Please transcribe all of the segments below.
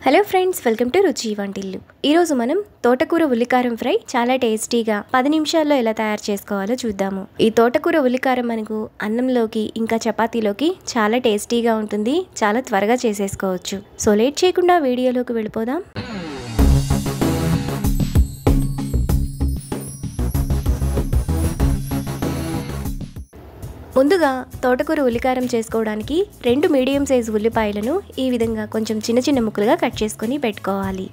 Hello friends, welcome to రుచి వంటిల్లు. ఈరోజు మనం తోటకూర ఉల్లికారం ఫ్రై చాలా టేస్టీగా 10 నిమిషాల్లో ఎలా తయారు చేసుకోవాలో చూద్దాము. ఈ తోటకూర ఉల్లికారం మనకు అన్నంలోకి ఇంకా చపాతీలోకి చాలా టేస్టీగా ఉంటుంది. చాలా త్వరగా చేసేసుకోవచ్చు. సో లేట్ చేయకుండా వీడియోలోకి వెళ్ళిపోదాం. ముందుగా తోటకూర ఉల్లికారం చేసుకోవడానికి 2 మీడియం సైజు ఉల్లిపాయలను ఈ విధంగా కొంచెం చిన్న చిన్న ముక్కలుగా కట్ చేసుకొని పెట్టుకోవాలి.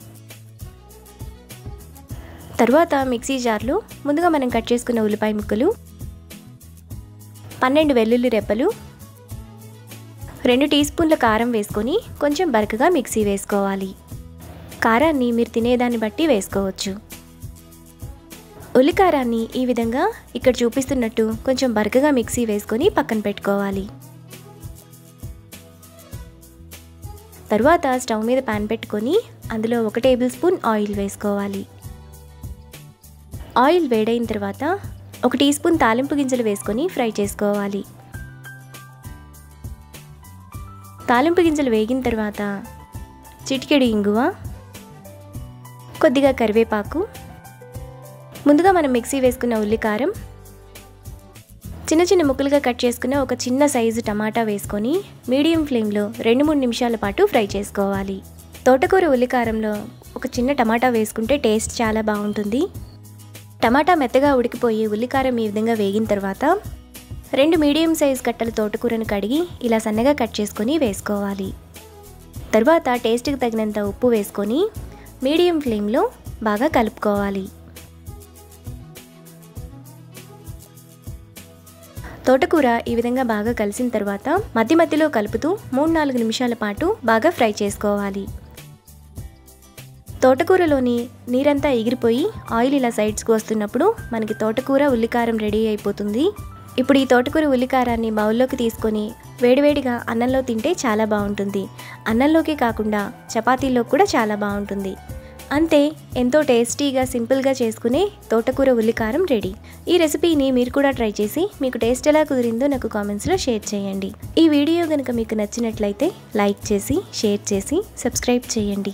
తర్వాత మిక్సీ జార్లో ముందుగా మనం కట్ చేసుకున్న ఉల్లిపాయ ముక్కలు, 12 వెల్లుల్లి రెబ్బలు, 2 టీ స్పూన్ల కారం వేసుకొని కొంచెం బరకగా మిక్సీ వేసుకోవాలి. కారాన్ని మీరు తినేదాన్ని బట్టి వేసుకోవచ్చు. ఉల్లికారాన్ని ఈ విధంగా ఇక్కడ చూపిస్తున్నట్టు కొంచెం బరకగా మిక్సీ వేసుకొని పక్కన పెట్టుకోవాలి. తర్వాత స్టవ్ మీద పాన్ పెట్టుకొని అందులో 1 టేబుల్ స్పూన్ ఆయిల్ వేసుకోవాలి. ఆయిల్ వేడైన తర్వాత 1 టీ స్పూన్ తాలింపు గింజలు వేసుకొని ఫ్రై చేసుకోవాలి. తాలింపు గింజలు వేగిన తర్వాత చిటికెడు ఇంగువ, కొద్దిగా కరివేపాకు, ముందుగా మనం మిక్సీ వేసుకున్న ఉల్లికారం, చిన్న చిన్న ముక్కలుగా కట్ చేసుకున్న ఒక చిన్న సైజు టమాటా వేసుకొని మీడియం ఫ్లేమ్లో 2-3 నిమిషాల పాటు ఫ్రై చేసుకోవాలి. తోటకూర ఉల్లికారంలో ఒక చిన్న టమాటా వేసుకుంటే టేస్ట్ చాలా బాగుంటుంది. టమాటా మెత్తగా ఉడికిపోయి ఉల్లికారం ఈ విధంగా వేగిన తర్వాత 2 మీడియం సైజు కట్టల తోటకూరను కడిగి ఇలా సన్నగా కట్ చేసుకొని వేసుకోవాలి. తర్వాత టేస్ట్కి తగినంత ఉప్పు వేసుకొని మీడియం ఫ్లేమ్లో బాగా కలుపుకోవాలి. తోటకూర ఈ విధంగా బాగా కలిసిన తర్వాత మధ్య మధ్యలో కలుపుతూ 3-4 నిమిషాల పాటు బాగా ఫ్రై చేసుకోవాలి. తోటకూరలోని నీరంతా ఎగిరిపోయి ఆయిల్ ఇలా సైడ్స్కి వస్తున్నప్పుడు మనకి తోటకూర ఉల్లికారం రెడీ అయిపోతుంది. ఇప్పుడు ఈ తోటకూర ఉల్లికారాన్ని బౌల్లోకి తీసుకొని వేడివేడిగా అన్నంలో తింటే చాలా బాగుంటుంది. అన్నంలోకి కాకుండా చపాతీల్లో కూడా చాలా బాగుంటుంది. అంతే, ఎంతో టేస్టీగా సింపుల్గా చేసుకునే తోటకూర ఉల్లికారం రెడీ. ఈ రెసిపీని మీరు కూడా ట్రై చేసి మీకు టేస్ట్ ఎలా కుదిరిందో నాకు కామెంట్స్లో షేర్ చేయండి. ఈ వీడియో కనుక మీకు నచ్చినట్లయితే లైక్ చేసి, షేర్ చేసి, సబ్స్క్రైబ్ చేయండి.